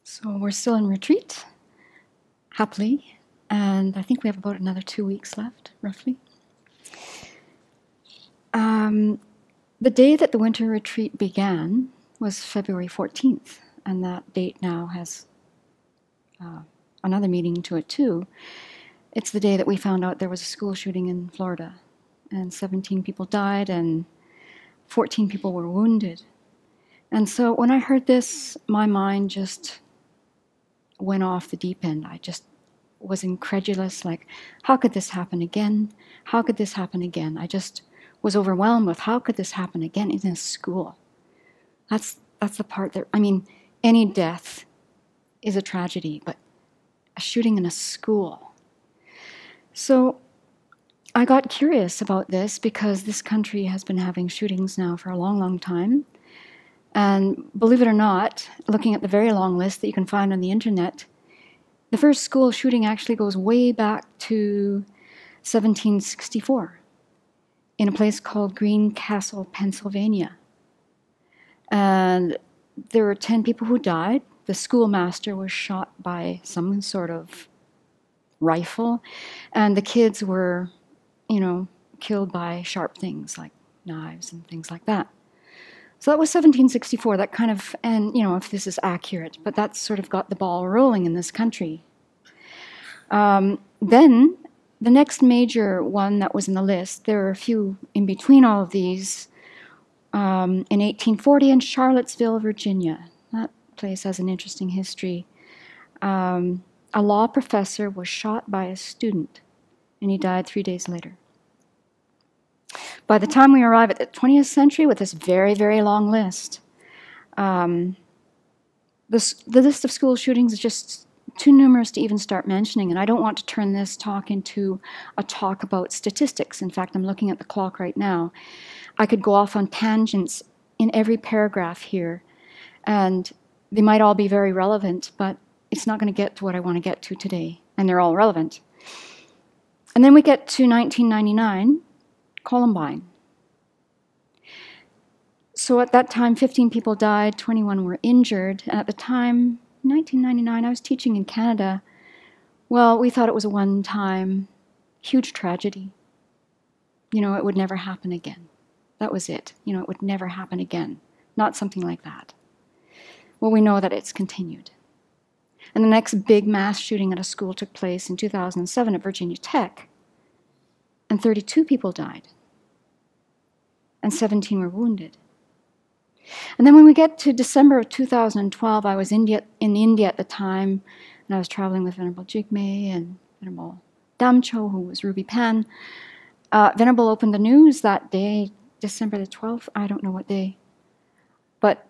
So we're still in retreat, happily, and I think we have about another 2 weeks left, roughly. The day that the winter retreat began was February 14th, and that date now has another meaning to it too. It's the day that we found out there was a school shooting in Florida, and 17 people died and 14 people were wounded. And so when I heard this, my mind just went off the deep end. I just was incredulous, like, how could this happen again? How could this happen again? I just was overwhelmed with how could this happen again in a school? That's the part that, I mean, any death is a tragedy, but a shooting in a school. So I got curious about this because this country has been having shootings now for a long, long time. And believe it or not, looking at the very long list that you can find on the internet, the first school shooting actually goes way back to 1764 in a place called Greencastle, Pennsylvania. And there were 10 people who died. The schoolmaster was shot by some sort of rifle, and the kids were, killed by sharp things like knives and things like that. So that was 1764, that kind of, and if this is accurate, but that sort of got the ball rolling in this country. Then the next major one that was in the list, there were a few in between all of these, in 1840 in Charlottesville, Virginia. That place has an interesting history. A law professor was shot by a student, and he died 3 days later. By the time we arrive at the 20th century with this very, very long list, the list of school shootings is just too numerous to even start mentioning, and I don't want to turn this talk into a talk about statistics. In fact, I'm looking at the clock right now. I could go off on tangents in every paragraph here, and they might all be very relevant, but it's not going to get to what I want to get to today, and they're all relevant. And then we get to 1999, Columbine. So at that time, 15 people died, 21 were injured, and at the time, 1999, I was teaching in Canada. Well, we thought it was a one-time, huge tragedy. It would never happen again. That was it. It would never happen again. Not something like that. Well, we know that it's continued. And the next big mass shooting at a school took place in 2007 at Virginia Tech, and 32 people died, and 17 were wounded. And then when we get to December of 2012, I was in India at the time, and I was traveling with Venerable Jigme and Venerable Damcho, who was Ruby Pan. Venerable opened the news that day, December the 12th, I don't know what day, but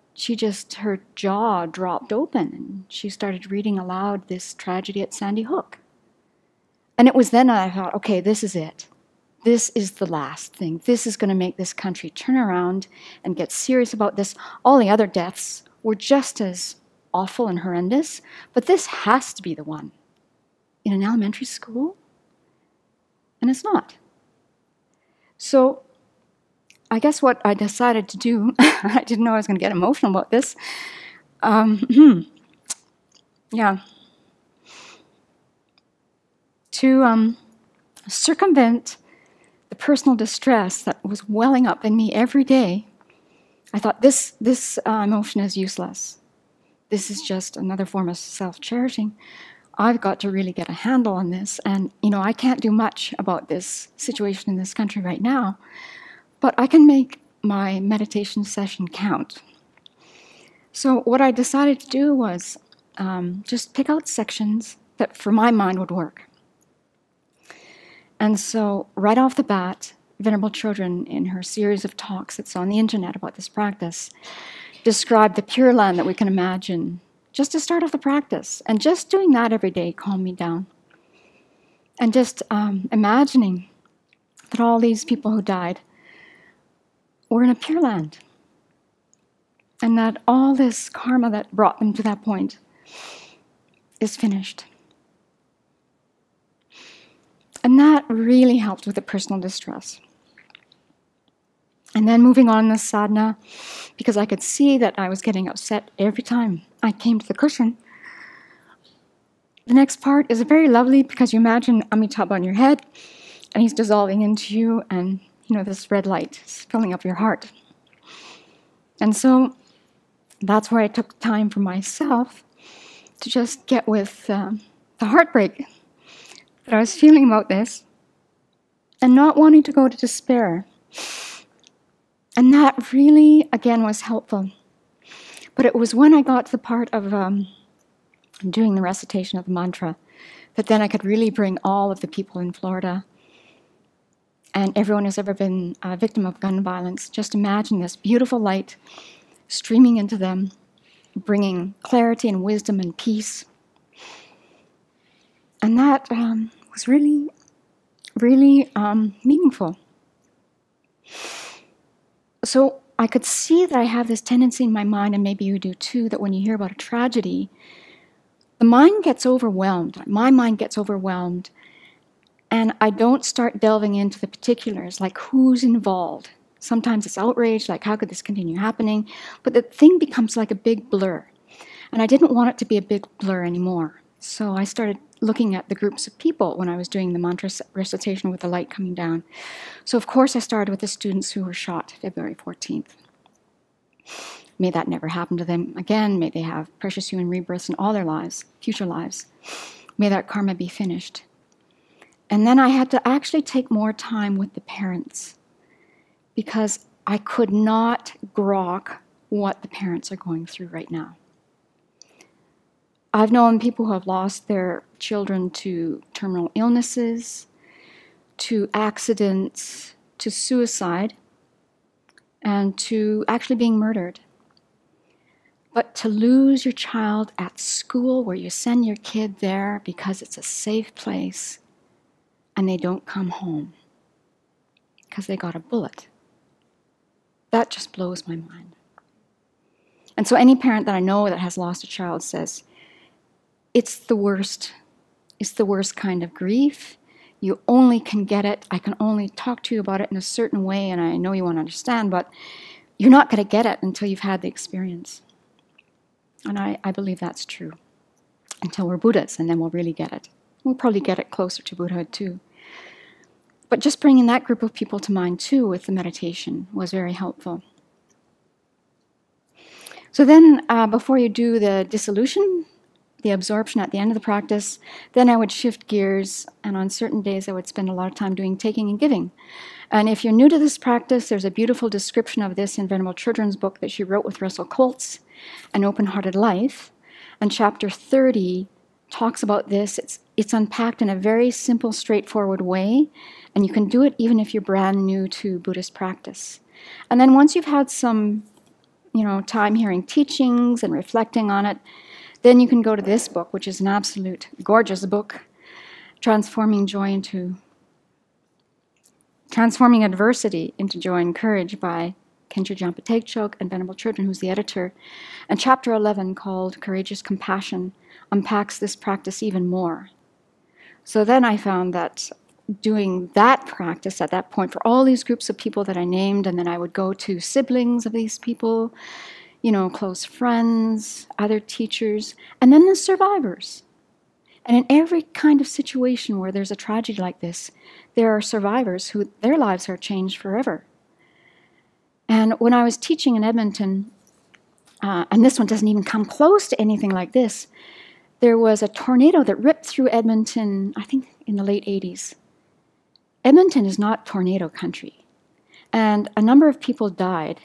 her jaw dropped open, and she started reading aloud this tragedy at Sandy Hook. And it was then I thought, okay, this is it. This is the last thing. This is going to make this country turn around and get serious about this. All the other deaths were just as awful and horrendous, but this has to be the one. In an elementary school? And it's not. So I guess what I decided to do, I didn't know I was going to get emotional about this. To circumvent the personal distress that was welling up in me every day, I thought this emotion is useless. This is just another form of self-cherishing. I've got to really get a handle on this, and I can't do much about this situation in this country right now, but I can make my meditation session count. So what I decided to do was just pick out sections that for my mind would work. And so right off the bat, Venerable Children, in her series of talks that's on the internet about this practice, described the Pure Land that we can imagine just to start off the practice. And just doing that every day calmed me down. And just imagining that all these people who died were in a Pure Land. And that all this karma that brought them to that point is finished. And that really helped with the personal distress. And then moving on in the sadhana, because I could see that I was getting upset every time I came to the cushion, The next part is very lovely because you imagine Amitabh on your head and he's dissolving into you, and this red light is filling up your heart. And so that's where I took time for myself to just get with the heartbreak that I was feeling about this and not wanting to go to despair. And that really, again, was helpful. But it was when I got to the part of doing the recitation of the mantra that then I could really bring all of the people in Florida and everyone who's ever been a victim of gun violence. Just imagine this beautiful light streaming into them, bringing clarity and wisdom and peace. And that was really, really meaningful. So I could see that I have this tendency in my mind, and maybe you do too, that when you hear about a tragedy, the mind gets overwhelmed. My mind gets overwhelmed, and I don't start delving into the particulars, like who's involved. Sometimes it's outrage, like how could this continue happening? But the thing becomes like a big blur. And I didn't want it to be a big blur anymore. So I started looking at the groups of people when I was doing the mantra recitation with the light coming down. So of course I started with the students who were shot February 14th. May that never happen to them again. May they have precious human rebirths in all their lives, future lives. May that karma be finished. And then I had to actually take more time with the parents because I could not grok what the parents are going through right now. I've known people who have lost their children to terminal illnesses, to accidents, to suicide, and to actually being murdered. But to lose your child at school where you send your kid there because it's a safe place and they don't come home because they got a bullet, that just blows my mind. And so any parent that I know that has lost a child says, it's the worst. It's the worst kind of grief. You only can get it. I can only talk to you about it in a certain way, and I know you won't understand, but you're not going to get it until you've had the experience. And I believe that's true. Until we're Buddhas, and then we'll really get it. We'll probably get it closer to Buddhahood too. But just bringing that group of people to mind too with the meditation was very helpful. So then, before you do the dissolution, the absorption at the end of the practice, then I would shift gears, and on certain days I would spend a lot of time doing taking and giving. And if you're new to this practice, there's a beautiful description of this in Venerable Children's book that she wrote with Russell Colts, An Open-Hearted Life. And chapter 30 talks about this. It's unpacked in a very simple, straightforward way, and you can do it even if you're brand new to Buddhist practice. And then once you've had some, time hearing teachings and reflecting on it, then you can go to this book, which is an absolute gorgeous book, Transforming Adversity into Joy and Courage by Khenpo Jampa Tegchok and Venerable Children, who's the editor. And chapter 11, called Courageous Compassion, unpacks this practice even more. So then I found that doing that practice at that point for all these groups of people that I named, and then I would go to siblings of these people, close friends, other teachers, and then the survivors. And in every kind of situation where there's a tragedy like this, there are survivors who their lives are changed forever. And when I was teaching in Edmonton, and this one doesn't even come close to anything like this, there was a tornado that ripped through Edmonton, I think in the late 80s. Edmonton is not tornado country. And a number of people died.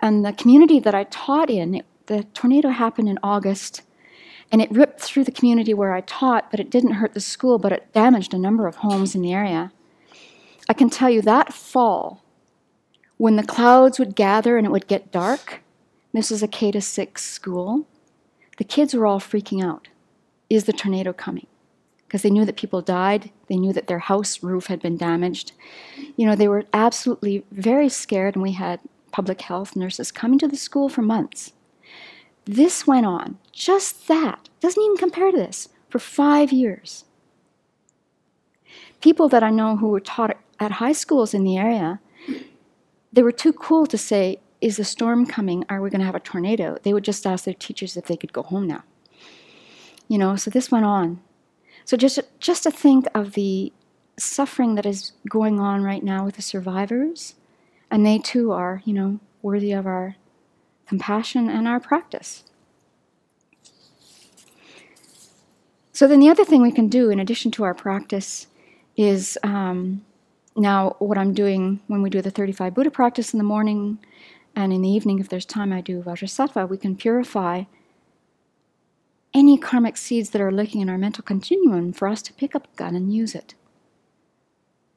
And the community that I taught in, the tornado happened in August, and it ripped through the community where I taught, but it didn't hurt the school, but it damaged a number of homes in the area. I can tell you that fall, when the clouds would gather and it would get dark, this is a K-6 school, the kids were all freaking out. Is the tornado coming? Because they knew that people died. They knew that their house roof had been damaged. They were absolutely very scared, and we had public health nurses coming to the school for months. This went on, just that, doesn't even compare to this, for 5 years. People that I know who were taught at high schools in the area, they were too cool to say, is the storm coming? Are we going to have a tornado? They would just ask their teachers if they could go home now. So this went on. So just to think of the suffering that is going on right now with the survivors, and they too are, worthy of our compassion and our practice. So then the other thing we can do in addition to our practice is now what I'm doing when we do the 35 Buddha practice in the morning, and in the evening, if there's time, I do Vajrasattva. We can purify any karmic seeds that are lurking in our mental continuum for us to pick up a gun and use it.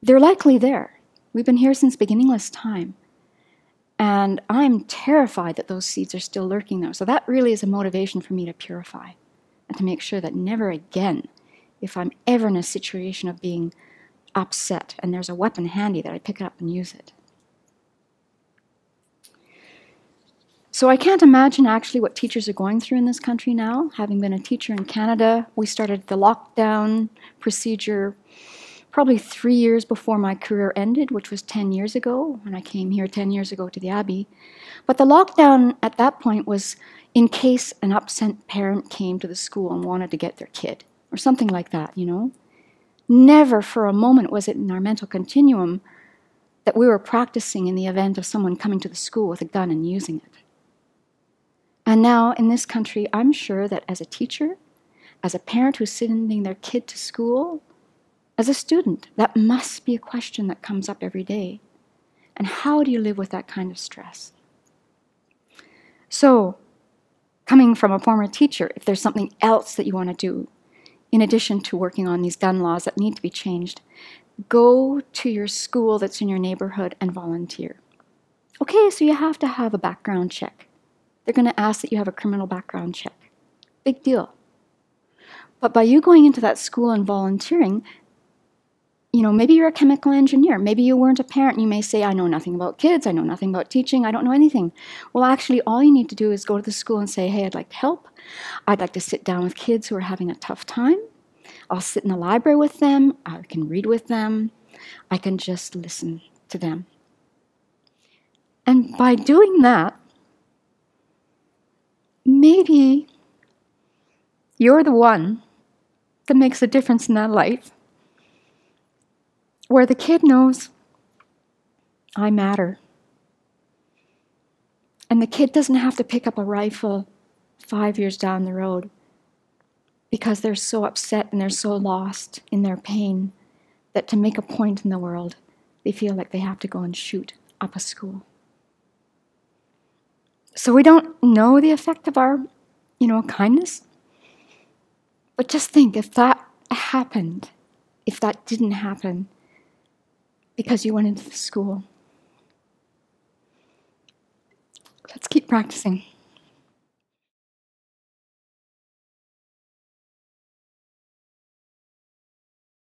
They're likely there. We've been here since beginningless time. And I'm terrified that those seeds are still lurking there. So that really is a motivation for me to purify and to make sure that never again, if I'm ever in a situation of being upset and there's a weapon handy, that I pick it up and use it. So I can't imagine actually what teachers are going through in this country now. Having been a teacher in Canada, we started the lockdown procedure probably 3 years before my career ended, which was 10 years ago, when I came here 10 years ago to the Abbey. But the lockdown at that point was in case an upset parent came to the school and wanted to get their kid, or something like that, Never for a moment was it in our mental continuum that we were practicing in the event of someone coming to the school with a gun and using it. And now in this country, I'm sure that as a teacher, as a parent who's sending their kid to school, as a student, that must be a question that comes up every day. And how do you live with that kind of stress? So, coming from a former teacher, if there's something else that you want to do, in addition to working on these gun laws that need to be changed, go to your school that's in your neighborhood and volunteer. Okay, so you have to have a background check. They're going to ask that you have a criminal background check. Big deal. But by you going into that school and volunteering, maybe you're a chemical engineer. Maybe you weren't a parent and you may say, I know nothing about kids. I know nothing about teaching. I don't know anything. Well, actually, all you need to do is go to the school and say, hey, I'd like to help. I'd like to sit down with kids who are having a tough time. I'll sit in the library with them. I can read with them. I can just listen to them. And by doing that, maybe you're the one that makes a difference in that life, where the kid knows, I matter. And the kid doesn't have to pick up a rifle 5 years down the road because they're so upset and they're so lost in their pain that to make a point in the world, they feel like they have to go and shoot up a school. So we don't know the effect of our, kindness. But just think, if that happened, if that didn't happen because you went into the school. Let's keep practicing.